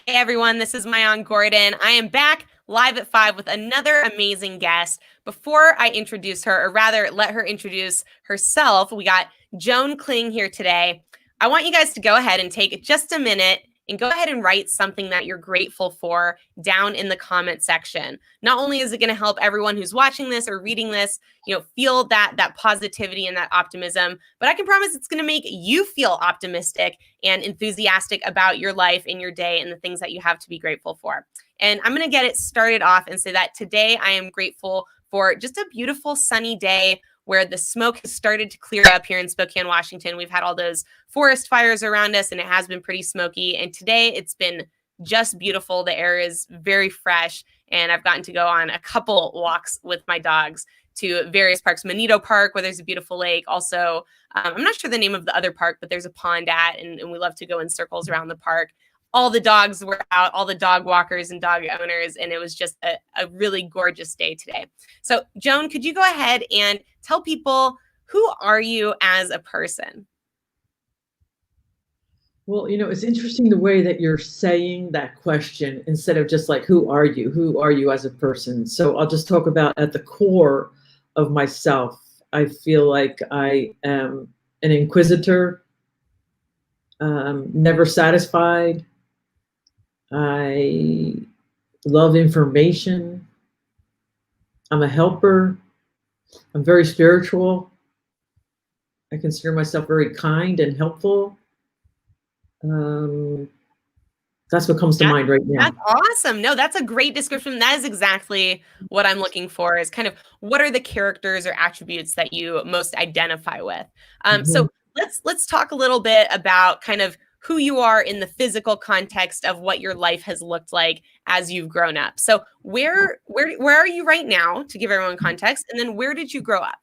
Hey everyone, this is Mayan Gordon. I am back live at 5 with another amazing guest. Before I introduce her, or rather let her introduce herself, we got Joan Kling here today. I want you guys to go ahead and take just a minute and go ahead and write something that you're grateful for down in the comment section. Not only is it going to help everyone who's watching this or reading this, feel that positivity and that optimism, but I can promise it's going to make you feel optimistic and enthusiastic about your life and your day and the things that you have to be grateful for. And I'm going to get it started off and say that today I am grateful for just a beautiful sunny day where the smoke has started to clear up here in Spokane, Washington. We've had all those forest fires around us and it has been pretty smoky. And today it's been just beautiful. The air is very fresh and I've gotten to go on a couple walks with my dogs to various parks, Monito Park, where there's a beautiful lake. Also, I'm not sure the name of the other park, but there's a pond and we love to go in circles around the park. All the dogs were out, all the dog walkers and dog owners, and it was just a really gorgeous day today. So, Joan, could you go ahead and tell people, who are you as a person? Well, it's interesting the way that you're saying that question instead of just like, who are you? Who are you as a person? So I'll just talk about at the core of myself. I feel like I am an inquisitor, never satisfied. I love information. I'm a helper. I'm very spiritual. I consider myself very kind and helpful. That's what comes to mind right now. That's awesome. No, that's a great description. That is exactly what I'm looking for, is kind of what are the characters or attributes that you most identify with. So let's talk a little bit about kind of who you are in the physical context of what your life has looked like as you've grown up. So where are you right now, to give everyone context, and then where did you grow up?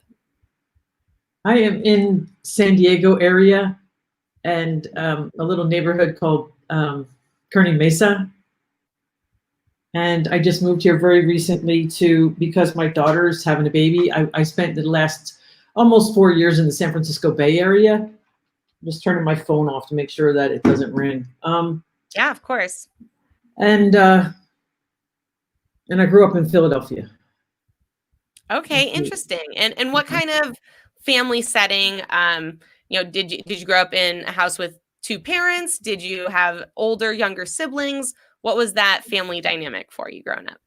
I am in San Diego area and a little neighborhood called Kearney Mesa. And I just moved here very recently because my daughter's having a baby. I spent the last almost 4 years in the San Francisco Bay Area. I'm just turning my phone off to make sure that it doesn't ring. Yeah, of course. And I grew up in Philadelphia. Okay, interesting. And what kind of family setting? Did you grow up in a house with two parents? Did you have older, younger siblings? What was that family dynamic for you growing up?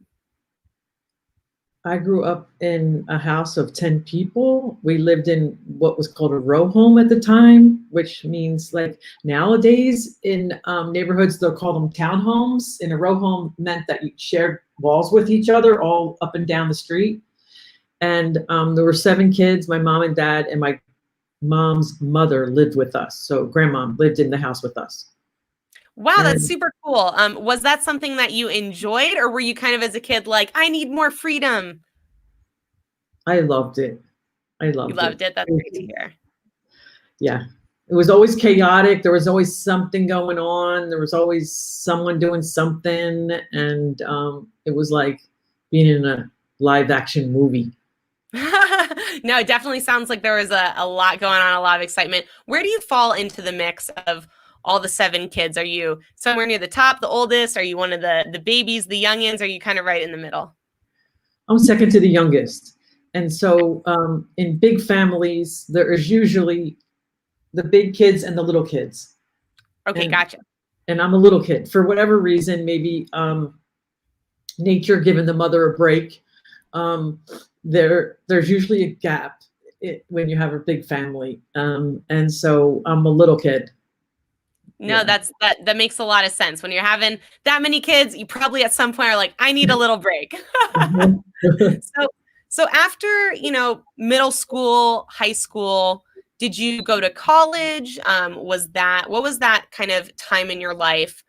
I grew up in a house of 10 people. We lived in what was called a row home at the time, which means like nowadays in neighborhoods, they'll call them townhomes. In a row home meant that you shared walls with each other all up and down the street. And there were 7 kids, my mom and dad, and my mom's mother lived with us. So grandma lived in the house with us. Wow, that's super cool. Was that something that you enjoyed, or were you kind of as a kid like, I need more freedom? I loved it. You loved it. That's great to hear. Yeah. It was always chaotic. There was always something going on. There was always someone doing something. And it was like being in a live action movie. No, it definitely sounds like there was a lot going on, a lot of excitement. Where do you fall into the mix of all the 7 kids? Are you somewhere near the top, the oldest? Are you one of the babies, the youngins? Are you kind of right in the middle? I'm second to the youngest. And so in big families, there is usually the big kids and the little kids. Okay, gotcha. And I'm a little kid. For whatever reason, maybe nature giving the mother a break. There's usually a gap when you have a big family. And so I'm a little kid. No, Yeah. that makes a lot of sense. When you're having that many kids, you probably at some point are like, I need a little break. So after, middle school, high school, did you go to college? What was that kind of time in your life?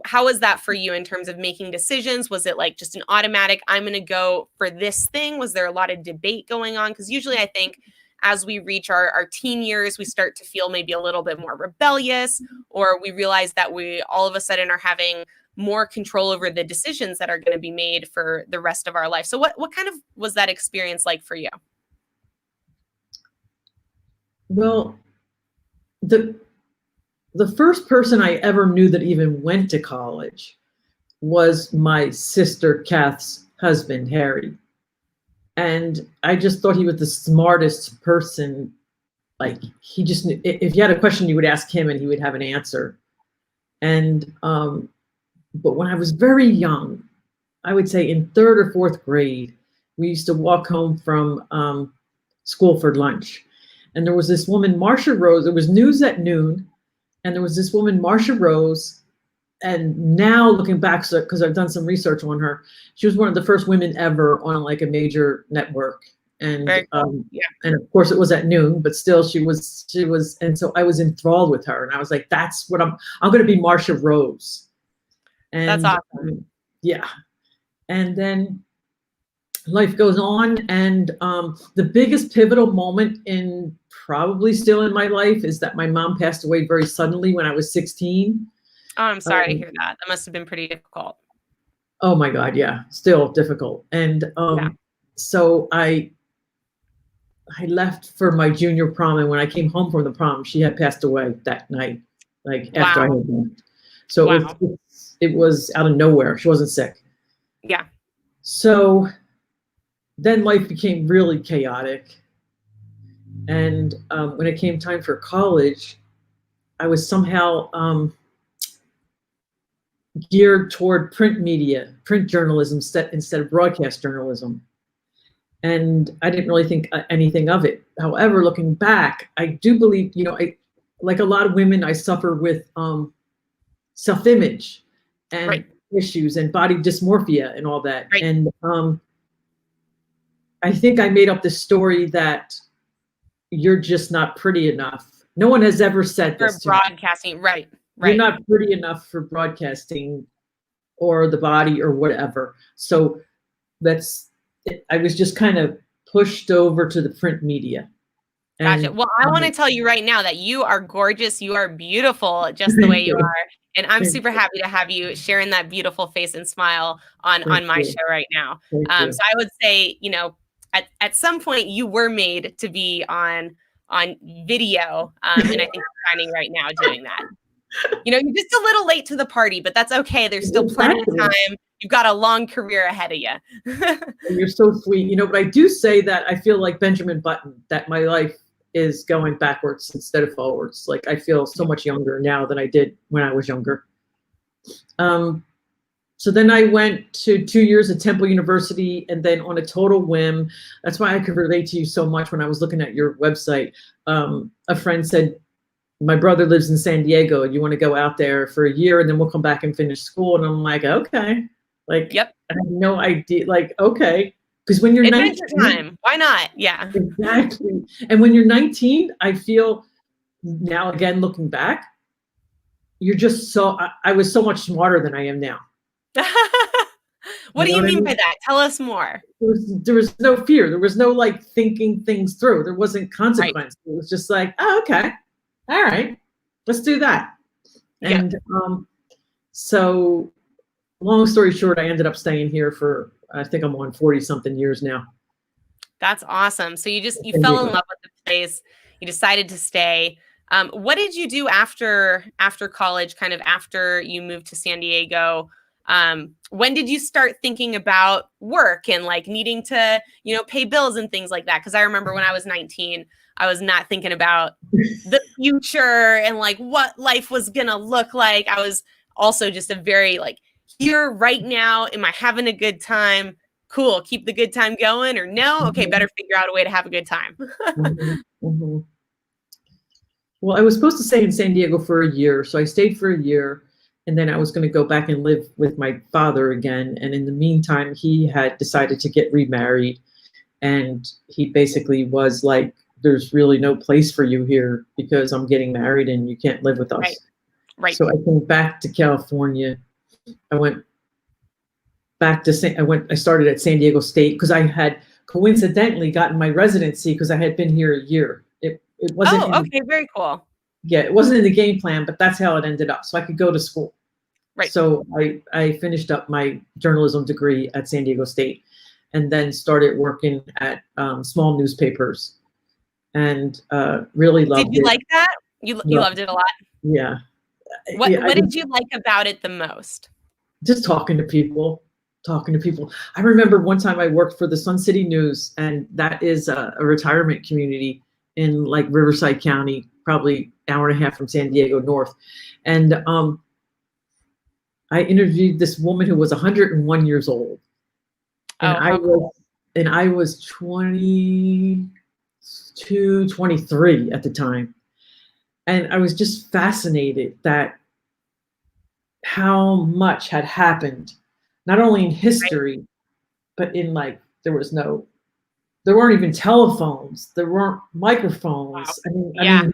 How was that for you in terms of making decisions? Was it like just an automatic, I'm going to go for this thing? Was there a lot of debate going on? Because usually I think as we reach our teen years, we start to feel maybe a little bit more rebellious, or we realize that we all of a sudden are having more control over the decisions that are going to be made for the rest of our life. So what kind of was that experience like for you? Well, the first person I ever knew that even went to college was my sister Kath's husband, Harry. And I just thought he was the smartest person. Like, he just knew, if you had a question, you would ask him and he would have an answer. And but when I was very young, I would say in third or fourth grade, we used to walk home from school for lunch. And there was this woman, Marcia Rose. It was news at noon. And there was this woman, Marcia Rose. And now looking back, because I've done some research on her, she was one of the first women ever on like a major network. And Cool. Yeah. And of course it was at noon, but still she was, and so I was enthralled with her. And I was like, that's what I'm going to be Marcia Rose. And that's awesome. Yeah. And then life goes on. And the biggest pivotal moment in probably still in my life is that my mom passed away very suddenly when I was 16. Oh, I'm sorry to hear that. That must have been pretty difficult. Oh my God, yeah, still difficult. And so I left for my junior prom, and when I came home from the prom, she had passed away that night, like after I had left. So it was out of nowhere. She wasn't sick. Yeah. So then life became really chaotic. And when it came time for college, I was somehow geared toward print media, print journalism instead of broadcast journalism. And I didn't really think anything of it. However, looking back, I do believe, like a lot of women, I suffer with self-image and issues and body dysmorphia and all that. Right. And I think I made up this story that you're just not pretty enough. No one has ever said this for broadcasting, right? You're not pretty enough for broadcasting or the body or whatever. So I was just kind of pushed over to the print media. And, gotcha. Well, I want to tell you right now that you are gorgeous. You are beautiful just the way you are. And I'm super happy to have you sharing that beautiful face and smile on my show right now. So I would say, at some point you were made to be on video. And I think you're shining right now doing that. You're just a little late to the party, but that's okay. There's still plenty of time. You've got a long career ahead of you. You're so sweet. But I do say that I feel like Benjamin Button, that my life is going backwards instead of forwards. Like, I feel so much younger now than I did when I was younger. So then I went to 2 years at Temple University, and then on a total whim, that's why I could relate to you so much when I was looking at your website. A friend said, my brother lives in San Diego. You want to go out there for a year and then we'll come back and finish school? And I'm like, okay. Like, yep. I have no idea. Like, okay. Because when you're 19, time. Why not? Yeah. Exactly. And when you're 19, I feel now, again, looking back, you're just I was so much smarter than I am now. What do you mean by that? Tell us more. There was no fear. There was no like thinking things through. There wasn't consequence. It was just like, oh, okay. All right, let's do that. And so long story short, I ended up staying here for, I think I'm on 40 something years now. That's awesome. So you fell in love with the place. You decided to stay. What did you do after college, kind of after you moved to San Diego? When did you start thinking about work and like needing to, pay bills and things like that? Because I remember when I was 19, I was not thinking about the future and like what life was going to look like. I was also just a very like, here right now, am I having a good time? Cool. Keep the good time going, or no? Okay. Better figure out a way to have a good time. Well, I was supposed to stay in San Diego for a year. So I stayed for a year, and then I was going to go back and live with my father again. And in the meantime, he had decided to get remarried, and he basically was like, there's really no place for you here because I'm getting married and you can't live with us. Right. So I came back to California. I went back to I started at San Diego State because I had coincidentally gotten my residency because I had been here a year. It wasn't. Oh, okay. Very cool. Yeah, it wasn't in the game plan, but that's how it ended up. So I could go to school. Right. So I finished up my journalism degree at San Diego State and then started working at small newspapers. And really loved it. Did you like that? You loved it a lot? Yeah. What did you like about it the most? just talking to people. I remember one time I worked for the Sun City News, and that is a retirement community in like Riverside County, probably an hour and a half from San Diego north. And I interviewed this woman who was 101 years old, and Oh, how cool. I was 22, 23 at the time. And I was just fascinated that how much had happened, not only in Right. history, but in like, there weren't even telephones, there weren't Wow. microphones. I Yeah. mean,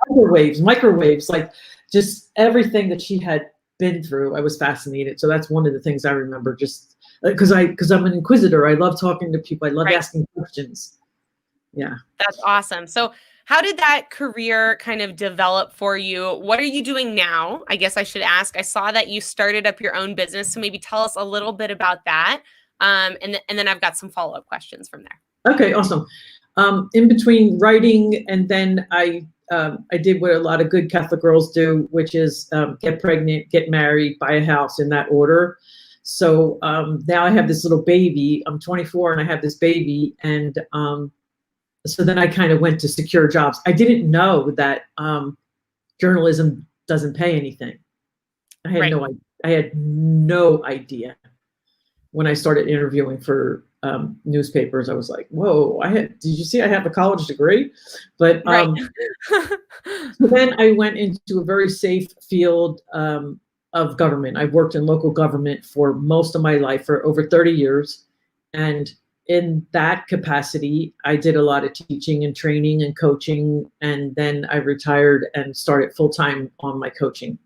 microwaves, like just everything that she had been through. I was fascinated. So that's one of the things I remember, just because I'm an inquisitor. I love talking to people. I love Right. asking questions. Yeah. That's awesome. So, how did that career kind of develop for you? What are you doing now? I guess I should ask. I saw that you started up your own business, so maybe tell us a little bit about that. And then I've got some follow-up questions from there. Okay, awesome. In between writing and then I did what a lot of good Catholic girls do, which is get pregnant, get married, buy a house in that order. So now I have this little baby. I'm 24 and I have this baby, and so then I kind of went to secure jobs. I didn't know that journalism doesn't pay anything. Right. I had no idea when I started interviewing for newspapers. I was like, "Whoa! Did you see I have a college degree?" But Right. so then I went into a very safe field of government. I've worked in local government for most of my life, for over 30 years, and in that capacity, I did a lot of teaching and training and coaching, and then I retired and started full time on my coaching.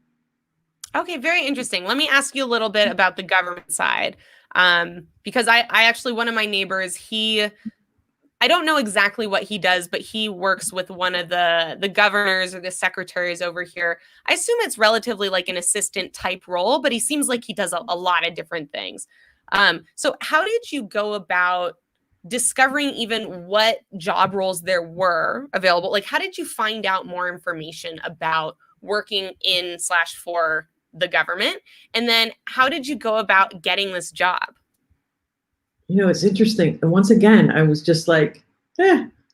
Okay, very interesting. Let me ask you a little bit about the government side. Because I actually, one of my neighbors, I don't know exactly what he does, but he works with one of the governors or the secretaries over here. I assume it's relatively like an assistant type role, but he seems like he does a lot of different things. So how did you go about discovering even what job roles there were available? Like, how did you find out more information about working in slash for the government? And then how did you go about getting this job? You know, it's interesting. And once again, I was just like,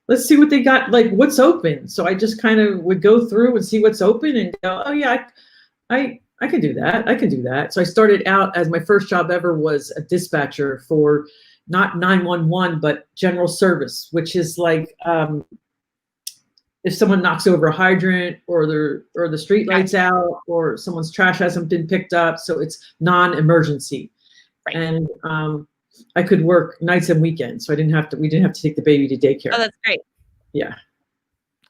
let's see what they got, like what's open. So I just kind of would go through and see what's open and go, oh yeah, I can do that. I can do that. So I started out as my first job ever was a dispatcher for not 911, but general service, which is like if someone knocks over a hydrant or the street lights Gotcha. out or someone's trash hasn't been picked up. So it's non-emergency. Right. And I could work nights and weekends, so we didn't have to take the baby to Oh, daycare. that's great. Yeah.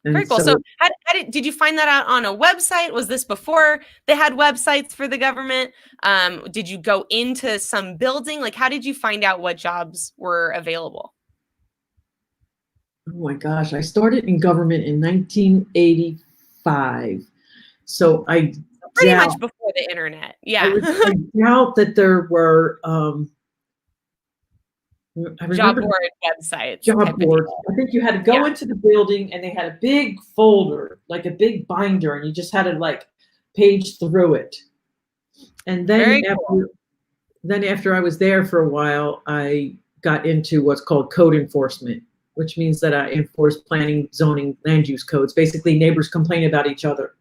Very And cool. So, so did you find that out on a website? Was this before they had websites for the government? Did you go into some building? Like, how did you find out what jobs were available? oh my gosh, I started in government in 1985. So So pretty much doubt before the internet. I Yeah. would I doubt that there were I Job remember board websites job type of boards. deal. I think you had to Yeah. go into the building and they had a big folder, like a big binder, and you just had to like page through it. And Very cool. then after I was there for a while, I got into what's called code enforcement, which means that I enforce planning, zoning, land use codes. Basically, neighbors complain about each other.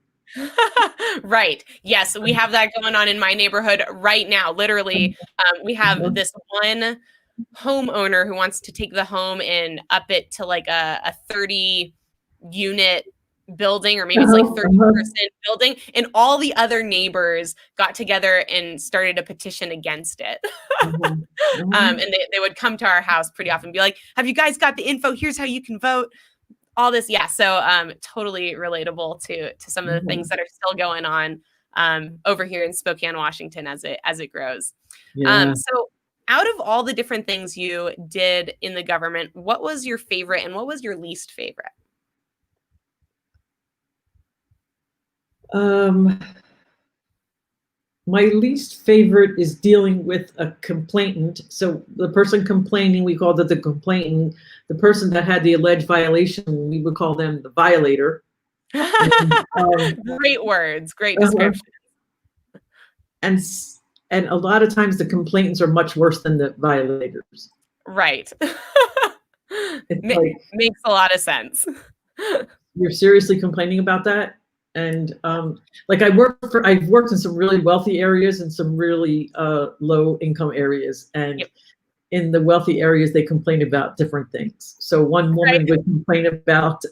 Right. Yes, we have that going on in my neighborhood right now. Literally, we have this one homeowner who wants to take the home and up it to like a 30 unit building, or maybe it's like 30-person building, and all the other neighbors got together and started a petition against it. And they would come to our house pretty often and be like, have you guys got the info? Here's how you can vote. All this. Yeah. So totally relatable to some of the things that are still going on over here in Spokane, Washington as it grows. Yeah. So out of all the different things you did in the government, what was your favorite and what was your least favorite? My least favorite is dealing with a complainant. So the person complaining, we called it the complainant. The person that had the alleged violation, we would call them the violator. And, Great words, great uh-huh. description. and And a lot of times the complainants are much worse than the violators. Right. It's like, Makes a lot of sense. you're seriously complaining about that? And like I've worked in some really wealthy areas and some really low income areas. And Yep. in the wealthy areas, they complain about different things. So one woman Right. would complain about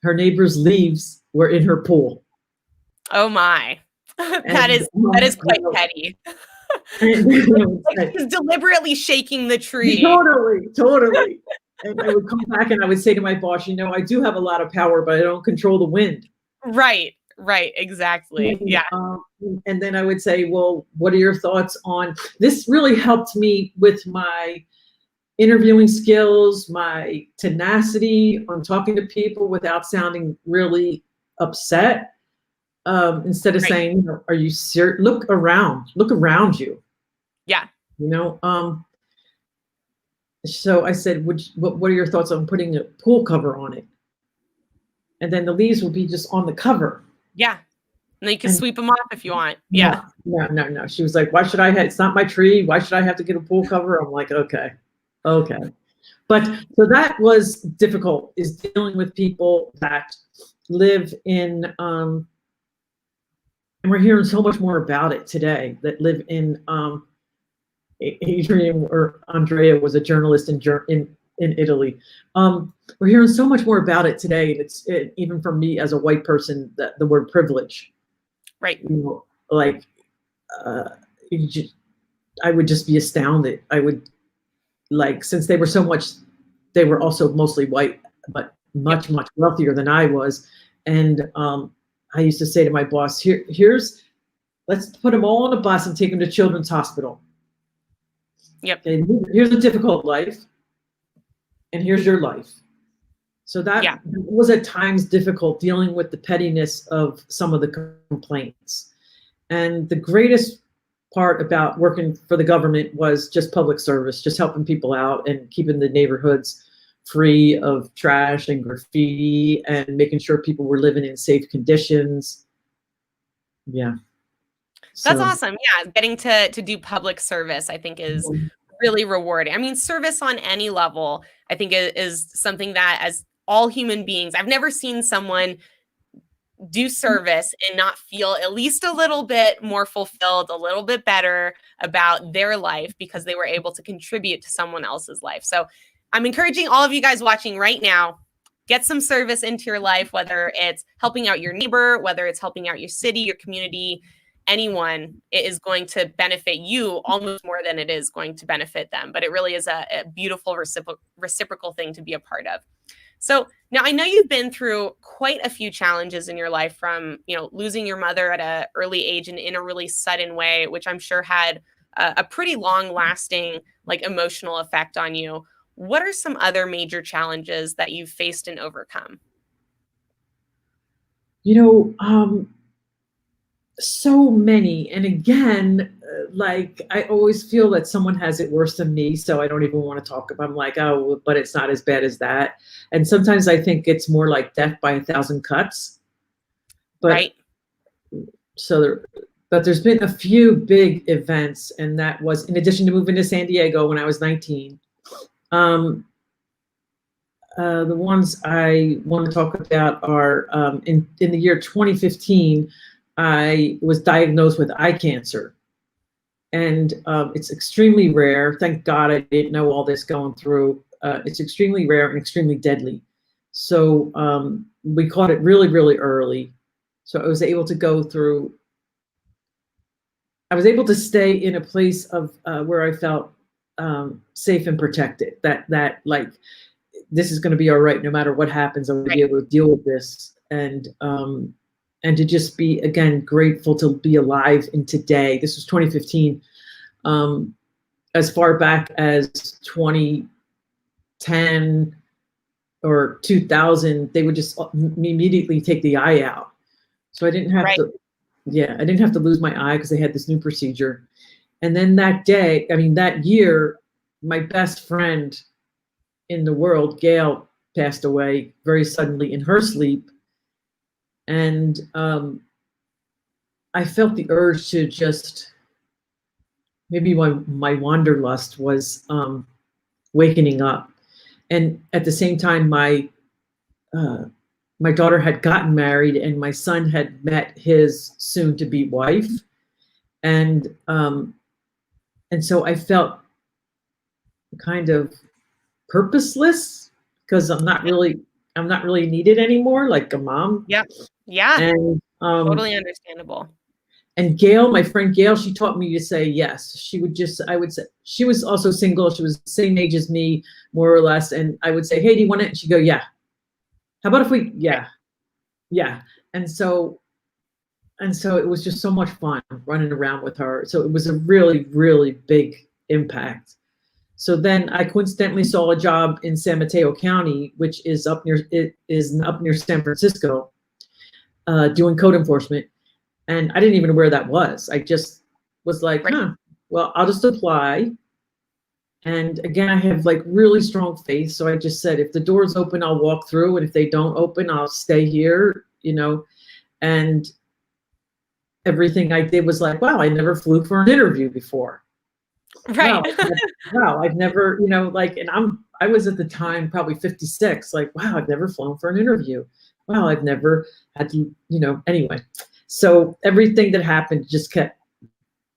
her neighbor's leaves were in her pool. Oh my. That And is quite petty. Like she's deliberately shaking the tree. totally. And I would come back and I would say to my boss, I do have a lot of power, but I don't control the wind. Right, exactly. Yeah. And then I would say, well, what are your thoughts on this? Really helped me with my interviewing skills, my tenacity on talking to people without sounding really upset. Instead of saying, are you serious? Look around you. Yeah. So I said, what are your thoughts on putting a pool cover on it? And then the leaves will be just on the cover. Yeah. And then you can sweep them off if you want. Yeah. No. She was like, why should I it's not my tree. Why should I have to get a pool cover? I'm like, okay. But so that was difficult, is dealing with people that live in, and we're hearing so much more about it today, that live in, Adrian or Andrea was a journalist in Italy. We're hearing so much more about it today. It's even for me as a white person, that the word privilege, Right. Like, I would just be astounded. I would, like, since they were also mostly white, but much wealthier than I was. And I used to say to my boss, let's put them all on a bus and take them to Children's Hospital. Yep. Okay, here's a difficult life, and here's your life. So that was at times difficult, dealing with the pettiness of some of the complaints. And the greatest part about working for the government was just public service, just helping people out and keeping the neighborhoods free of trash and graffiti and making sure people were living in safe conditions. Yeah. That's awesome. Yeah. Getting to do public service, I think, is really rewarding. I mean, service on any level, I think, is something that, as all human beings, I've never seen someone do service and not feel at least a little bit more fulfilled, a little bit better about their life because they were able to contribute to someone else's life. So I'm encouraging all of you guys watching right now, get some service into your life, whether it's helping out your neighbor, whether it's helping out your city, your community, anyone. It is going to benefit you almost more than it is going to benefit them. But it really is a beautiful reciprocal thing to be a part of. So now I know you've been through quite a few challenges in your life, from, losing your mother at an early age and in a really sudden way, which I'm sure had a pretty long lasting, emotional effect on you. What are some other major challenges that you've faced and overcome? So many. And again, I always feel that someone has it worse than me, so I don't even want to talk about. I'm like, oh, but it's not as bad as that. And sometimes I think it's more like death by 1,000 cuts. But but there's been a few big events, and that was in addition to moving to San Diego when I was 19. The ones I want to talk about are in the year 2015. I was diagnosed with eye cancer, and it's extremely rare. Thank God I didn't know all this going through. It's extremely rare and extremely deadly. So we caught it really, really early. So I was able to stay in a place of where I felt safe and protected. That like, this is going to be all right no matter what happens. I'm going to be able to deal with this. And to just be, again, grateful to be alive in today. This was 2015. As far back as 2010 or 2000, they would just immediately take the eye out. So I didn't have to, I didn't have to lose my eye because they had this new procedure. And then that year, my best friend in the world, Gail, passed away very suddenly in her sleep. And I felt the urge to just maybe my wanderlust was wakening up. And at the same time, uh, my daughter had gotten married and my son had met his soon to be wife. And so I felt kind of purposeless because I'm not really needed anymore, like a mom. Yep. Yeah. And Totally understandable. and Gail, my friend Gail, she taught me to say yes. I would say, she was also single. She was the same age as me, more or less. And I would say, hey, do you want it? And she'd go, yeah. How about if we, yeah, yeah. And so it was just so much fun running around with her. So it was a really, really big impact. So then I coincidentally saw a job in San Mateo County, which is up near San Francisco, doing code enforcement. And I didn't even know where that was. I just was like, Right. well, I'll just apply. And again, I have like really strong faith. So I just said, if the doors open, I'll walk through. And if they don't open, I'll stay here, and everything I did was like, wow, I never flew for an interview before. Right. Wow, I've never, and I was at the time probably 56, like, wow, I've never flown for an interview. Wow, I've never had to, anyway. So everything that happened just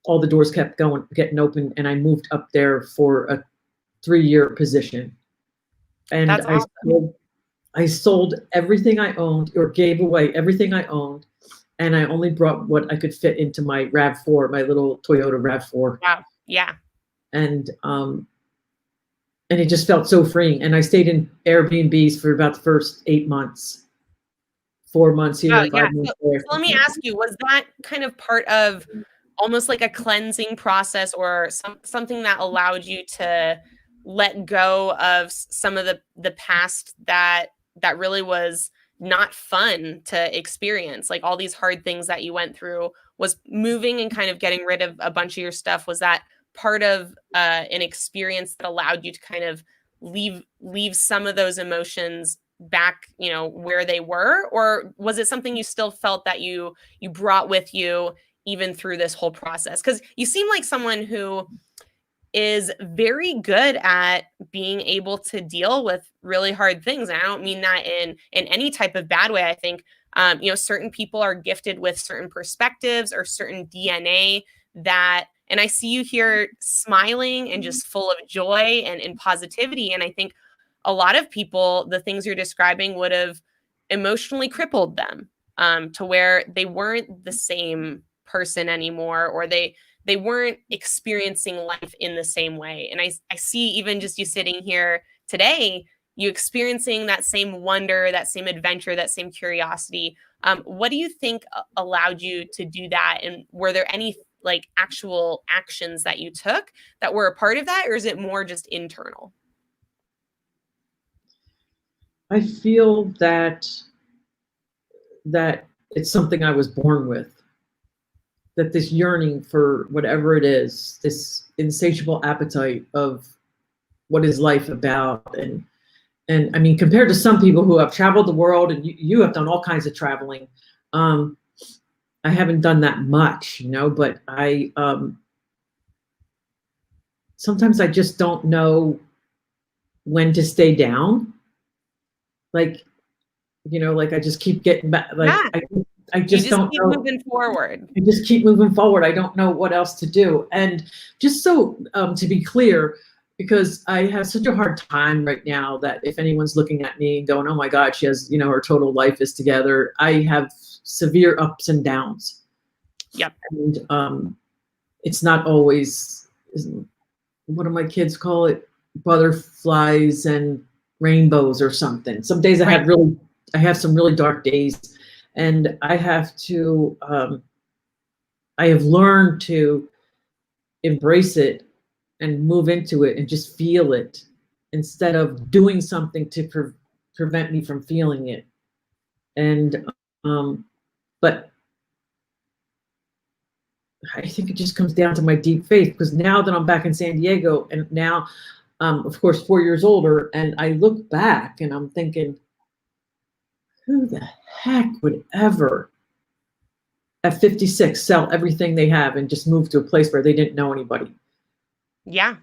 all the doors kept getting open, and I moved up there for a 3-year position. And That's awesome. I sold everything I owned, or gave away everything I owned, and I only brought what I could fit into my RAV4, my little Toyota RAV4. Wow. Yeah. And it just felt so freeing. And I stayed in Airbnbs for about the first 8 months, 4 months Oh, here, yeah. 5 months So there. let me ask you, was that kind of part of almost like a cleansing process or something that allowed you to let go of some of the past that really was not fun to experience, like all these hard things that you went through? Was moving and kind of getting rid of a bunch of your stuff, was that part of an experience that allowed you to kind of leave some of those emotions back, where they were? Or was it something you still felt that you brought with you even through this whole process? Because you seem like someone who is very good at being able to deal with really hard things. And I don't mean that in any type of bad way. I think certain people are gifted with certain perspectives or certain DNA that, and I see you here smiling and just full of joy and positivity. And I think a lot of people, the things you're describing would have emotionally crippled them, to where they weren't the same person anymore, or they weren't experiencing life in the same way. And I see even just you sitting here today, you experiencing that same wonder, that same adventure, that same curiosity. What do you think allowed you to do that? And were there any like actual actions that you took that were a part of that, or is it more just internal? I feel that it's something I was born with. That this yearning for whatever it is, this insatiable appetite of what is life about. And I mean, compared to some people who have traveled the world, and you have done all kinds of traveling, I haven't done that much, but I sometimes I just don't know when to stay down. Like, like I just keep getting back. Like Yeah. I just don't keep know. moving forward. I just keep moving forward. I don't know what else to do. And just so to be clear, because I have such a hard time right now that if anyone's looking at me and going, oh my God, she has, her total life is together. I have severe ups and downs. Yep. And it's not always, what do my kids call it? Butterflies and rainbows or something. Some days I have some really dark days, and I have to, I have learned to embrace it and move into it and just feel it instead of doing something to prevent me from feeling it. And, but I think it just comes down to my deep faith, because now that I'm back in San Diego, and now, of course, 4 years older, and I look back and I'm thinking, who the heck would ever at 56 sell everything they have and just move to a place where they didn't know anybody. Yeah.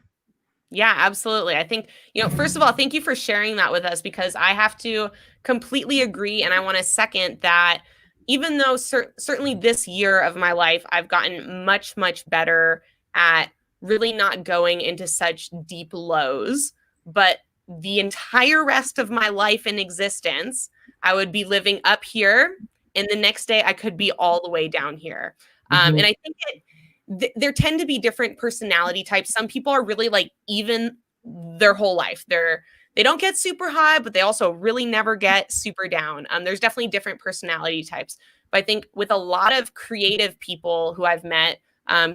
Yeah, absolutely. I think, first of all, thank you for sharing that with us, because I have to completely agree. And I want to second that, even though certainly this year of my life, I've gotten much, much better at really not going into such deep lows, but the entire rest of my life in existence, I would be living up here, and the next day I could be all the way down here. And I think there tend to be different personality types. Some people are really like even their whole life. They don't get super high, but they also really never get super down. There's definitely different personality types. But I think with a lot of creative people who I've met,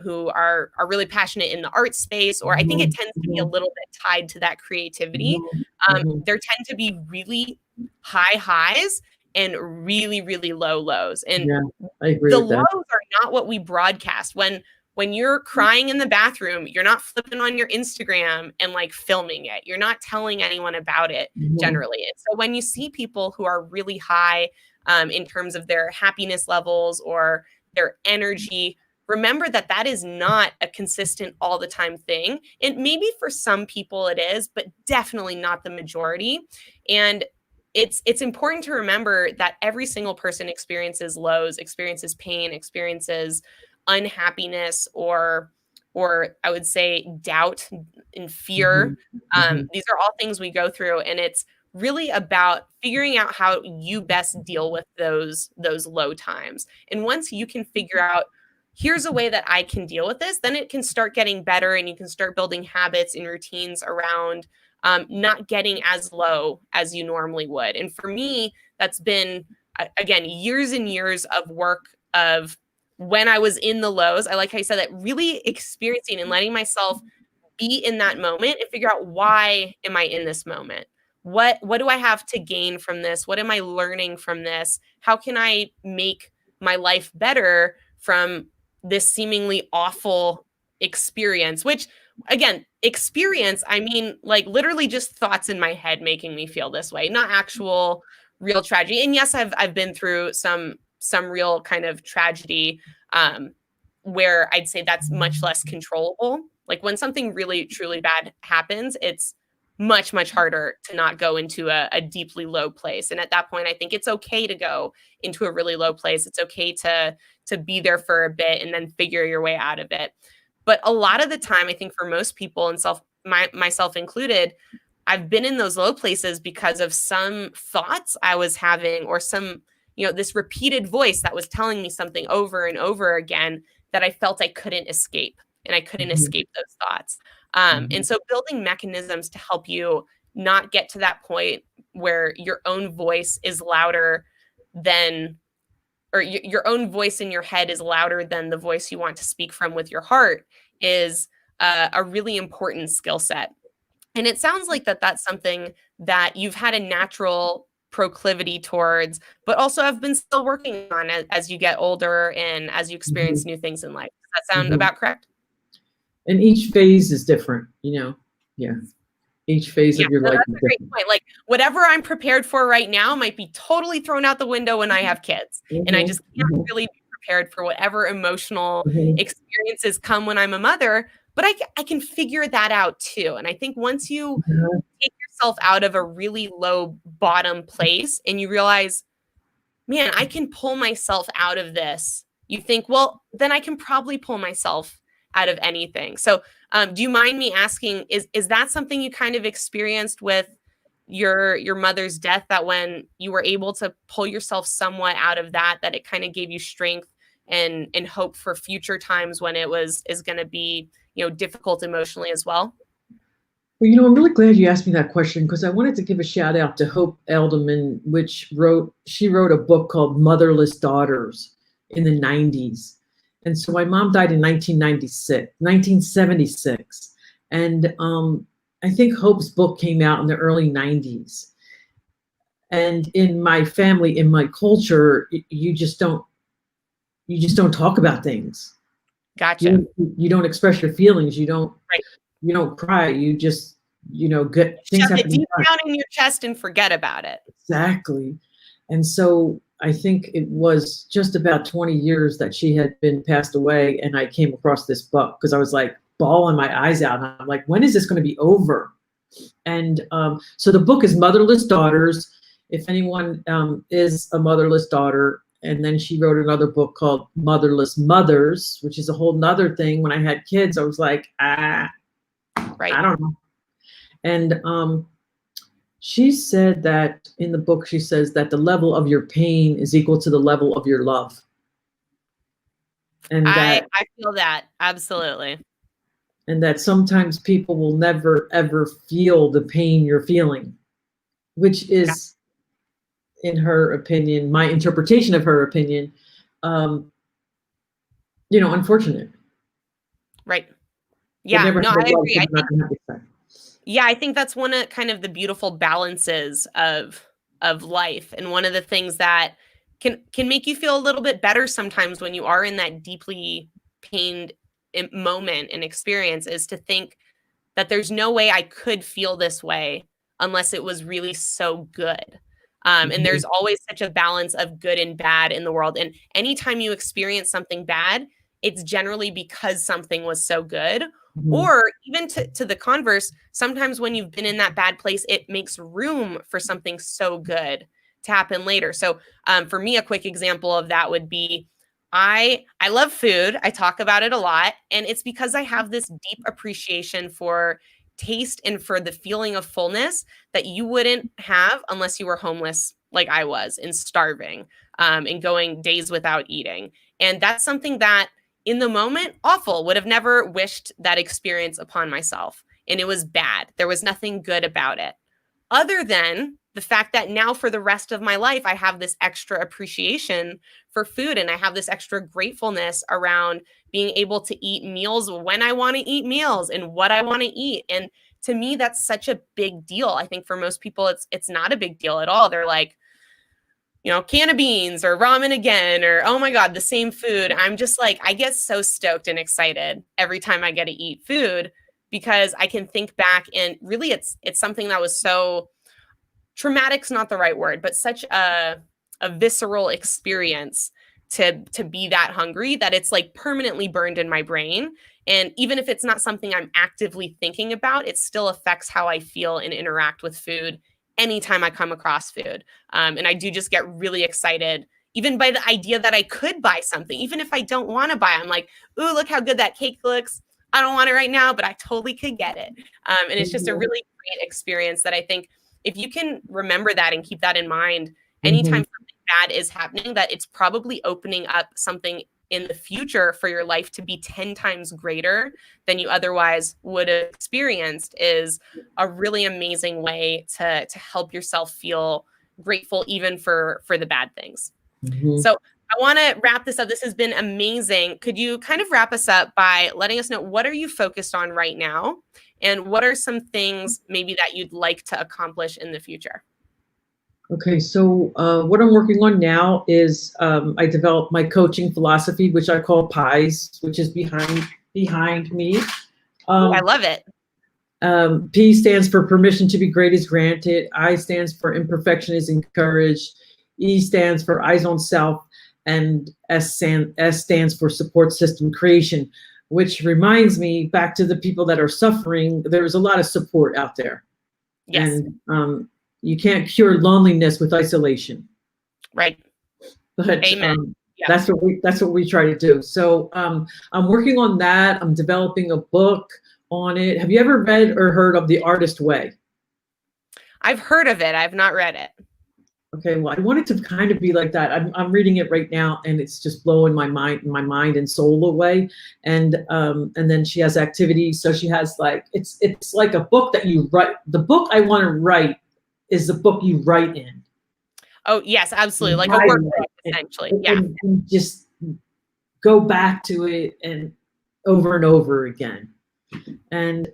who are really passionate in the art space, or I think it tends to be a little bit tied to that creativity. There tend to be really high highs and really, really low lows. And yeah, I agree the with that. lows are not what we broadcast. When you're crying in the bathroom, you're not flipping on your Instagram and like filming it. You're not telling anyone about it generally. And so when you see people who are really high in terms of their happiness levels or their energy, remember that that is not a consistent all the time thing. And maybe for some people it is, but definitely not the majority. And it's important to remember that every single person experiences lows, experiences pain, experiences unhappiness, or I would say doubt and fear. These are all things we go through, and it's really about figuring out how you best deal with those low times. And once you can figure out, here's a way that I can deal with this, then it can start getting better, and you can start building habits and routines around not getting as low as you normally would. And for me, that's been, again, years and years of work of when I was in the lows. I like how you said that, really experiencing and letting myself be in that moment and figure out, why am I in this moment? What do I have to gain from this? What am I learning from this? How can I make my life better from this seemingly awful experience? Which, again, experience, I mean, like literally just thoughts in my head making me feel this way, not actual real tragedy. And yes, I've been through some real kind of tragedy, where I'd say that's much less controllable. Like when something really truly bad happens, it's much, much harder to not go into a deeply low place. And at that point, I think it's okay to go into a really low place. It's okay to be there for a bit and then figure your way out of it. But a lot of the time, I think for most people, and myself included, I've been in those low places because of some thoughts I was having, or some, this repeated voice that was telling me something over and over again that I felt I couldn't escape, and I couldn't escape those thoughts. And so building mechanisms to help you not get to that point where your own voice is louder than, or your own voice in your head is louder than the voice you want to speak from with your heart, is a really important skill set. And it sounds like that's something that you've had a natural proclivity towards, but also have been still working on as you get older and as you experience new things in life. Does that sound about correct? And each phase is different, yeah. Each phase of your life is that's a great point. Like whatever I'm prepared for right now might be totally thrown out the window when I have kids. And I just can't really be prepared for whatever emotional experiences come when I'm a mother, but I can figure that out too. And I think once you take yourself out of a really low bottom place and you realize, man, I can pull myself out of this, you think, well, then I can probably pull myself out of anything. So do you mind me asking, is that something you kind of experienced with your mother's death, that when you were able to pull yourself somewhat out of that it kind of gave you strength and hope for future times when it is going to be, difficult emotionally as well? Well, I'm really glad you asked me that question, because I wanted to give a shout out to Hope Elderman, she wrote a book called Motherless Daughters in the 90s. And so my mom died in 1976. And I think Hope's book came out in the early 90s. And in my family, in my culture, you just don't talk about things. Gotcha. You don't express your feelings. You don't cry. You just, get things shove it happen deep down in your chest and forget about it. Exactly. And so I think it was just about 20 years that she had been passed away, and I came across this book because I was like bawling my eyes out. And I'm like, when is this going to be over? And so the book is Motherless Daughters. If anyone is a motherless daughter, and then she wrote another book called Motherless Mothers, which is a whole nother thing. When I had kids, I was like, I don't know. And she said that in the book, she says that the level of your pain is equal to the level of your love. And I feel that. Absolutely. And that sometimes people will never, ever feel the pain you're feeling, which is, in her opinion, my interpretation of her opinion, unfortunate. Right. Yeah, no, I agree. I think that's one of kind of the beautiful balances of life, and one of the things that can make you feel a little bit better sometimes when you are in that deeply pained moment and experience, is to think that there's no way I could feel this way unless it was really so good. And there's always such a balance of good and bad in the world. And anytime you experience something bad, it's generally because something was so good. Or even to the converse, sometimes when you've been in that bad place, it makes room for something so good to happen later. So for me, a quick example of that would be, I love food. I talk about it a lot. And it's because I have this deep appreciation for taste and for the feeling of fullness that you wouldn't have unless you were homeless like I was, and starving, and going days without eating. And that's something that in the moment, awful, would have never wished that experience upon myself. And it was bad. There was nothing good about it, other than the fact that now for the rest of my life, I have this extra appreciation for food, and I have this extra gratefulness around being able to eat meals when I want to eat meals and what I want to eat. And to me, that's such a big deal. I think for most people, it's not a big deal at all. They're like, can of beans or ramen again, or, oh my God, the same food. I'm just like, I get so stoked and excited every time I get to eat food, because I can think back, and really it's something that was so traumatic's not the right word, but such a visceral experience to be that hungry, that it's like permanently burned in my brain. And even if it's not something I'm actively thinking about, it still affects how I feel and interact with food anytime I come across food. And I do just get really excited, even by the idea that I could buy something, even if I don't want to buy. I'm like, ooh, look how good that cake looks. I don't want it right now, but I totally could get it. And it's just a really great experience that I think, if you can remember that and keep that in mind, anytime something bad is happening, that it's probably opening up something in the future for your life to be 10 times greater than you otherwise would have experienced, is a really amazing way to help yourself feel grateful even for the bad things. So I want to wrap this up. This has been amazing. Could you kind of wrap us up by letting us know, what are you focused on right now? And what are some things maybe that you'd like to accomplish in the future? Okay, so what I'm working on now is I developed my coaching philosophy, which I call PIES, which is behind me. I love it. P stands for permission to be great is granted. I stands for imperfection is encouraged. E stands for eyes on self, and S stands for support system creation, which reminds me back to the people that are suffering. There's a lot of support out there. Yes. And you can't cure loneliness with isolation. Right. But that's what we try to do. So I'm working on that. I'm developing a book on it. Have you ever read or heard of The Artist Way? I've heard of it. I've not read it. Okay, well, I want it to kind of be like that. I'm reading it right now, and it's just blowing my mind and soul away. And then she has activities. So she has like, it's like a book that you write. The book I want to write is the book you write in. Oh yes, absolutely, like a workbook essentially. And just go back to it and over again. And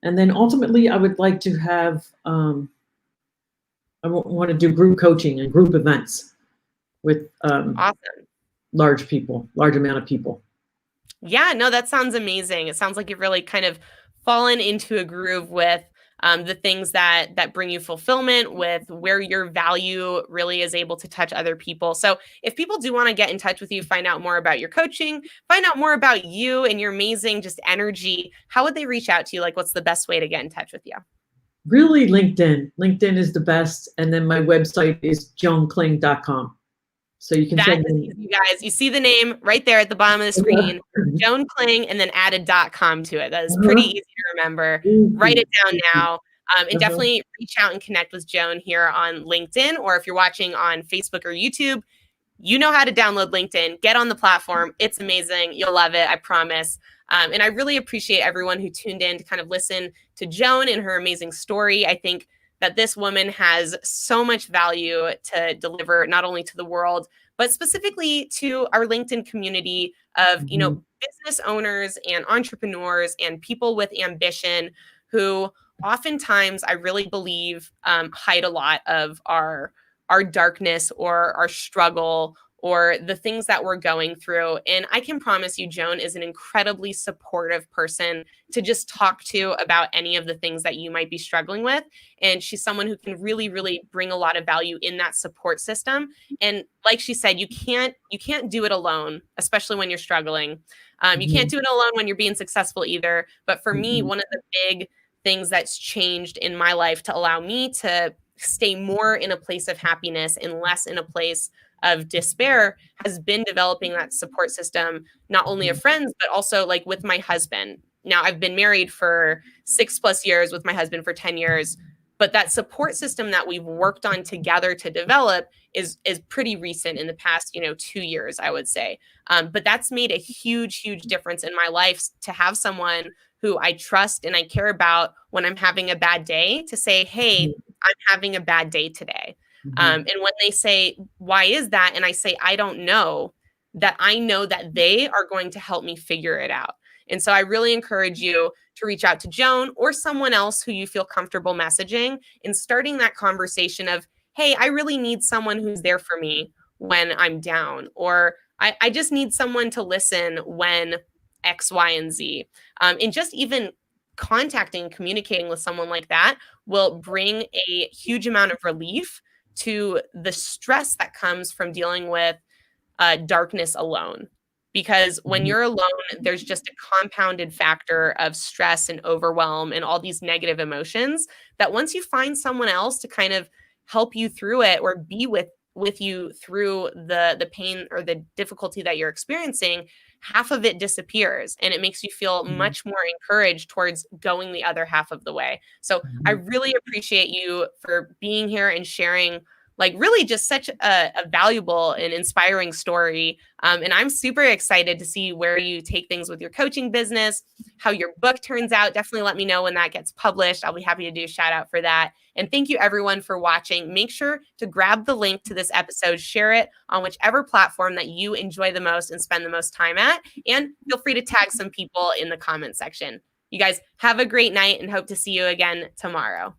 then ultimately, I would like to have. I want to do group coaching and group events with awesome. large amount of people. Yeah, no, that sounds amazing. It sounds like you've really kind of fallen into a groove with the things that bring you fulfillment, with where your value really is able to touch other people. So if people do want to get in touch with you, find out more about your coaching, find out more about you and your amazing just energy, how would they reach out to you? Like, what's the best way to get in touch with you? Really, LinkedIn. LinkedIn is the best. And then my website is joankling.com. So you can That send is me. easy, you guys. You see the name right there at the bottom of the screen, Joan Kling, and then add a .com to it. That is pretty easy to remember. Write it down now. And definitely reach out and connect with Joan here on LinkedIn, or if you're watching on Facebook or YouTube, you know how to download LinkedIn. Get on the platform. It's amazing. You'll love it. I promise. And I really appreciate everyone who tuned in to kind of listen to Joan and her amazing story. I think that this woman has so much value to deliver, not only to the world, but specifically to our LinkedIn community of, business owners and entrepreneurs and people with ambition who oftentimes I really believe hide a lot of our darkness or our struggle or the things that we're going through. And I can promise you, Joan is an incredibly supportive person to just talk to about any of the things that you might be struggling with. And she's someone who can really, really bring a lot of value in that support system. And like she said, you can't do it alone, especially when you're struggling. You can't do it alone when you're being successful either. But for me, one of the big things that's changed in my life to allow me to stay more in a place of happiness and less in a place of despair has been developing that support system, not only of friends, but also like with my husband. Now, I've been married for 6+ years, with my husband for 10 years, but that support system that we've worked on together to develop is pretty recent, in the past, 2 years, I would say. But that's made a huge, huge difference in my life, to have someone who I trust and I care about when I'm having a bad day, to say, hey, I'm having a bad day today. And when they say, why is that? And I say, I don't know, that I know that they are going to help me figure it out. And so I really encourage you to reach out to Joan or someone else who you feel comfortable messaging, and starting that conversation of, hey, I really need someone who's there for me when I'm down, or I just need someone to listen when X, Y, and Z. And just even contacting, communicating with someone like that will bring a huge amount of relief to the stress that comes from dealing with darkness alone. Because when you're alone, there's just a compounded factor of stress and overwhelm and all these negative emotions, that once you find someone else to kind of help you through it, or be with you through the pain or the difficulty that you're experiencing, half of it disappears, and it makes you feel much more encouraged towards going the other half of the way. So I really appreciate you for being here and sharing, like, really just such a valuable and inspiring story. And I'm super excited to see where you take things with your coaching business, how your book turns out. Definitely let me know when that gets published. I'll be happy to do a shout out for that. And thank you everyone for watching. Make sure to grab the link to this episode, share it on whichever platform that you enjoy the most and spend the most time at. And feel free to tag some people in the comment section. You guys have a great night, and hope to see you again tomorrow.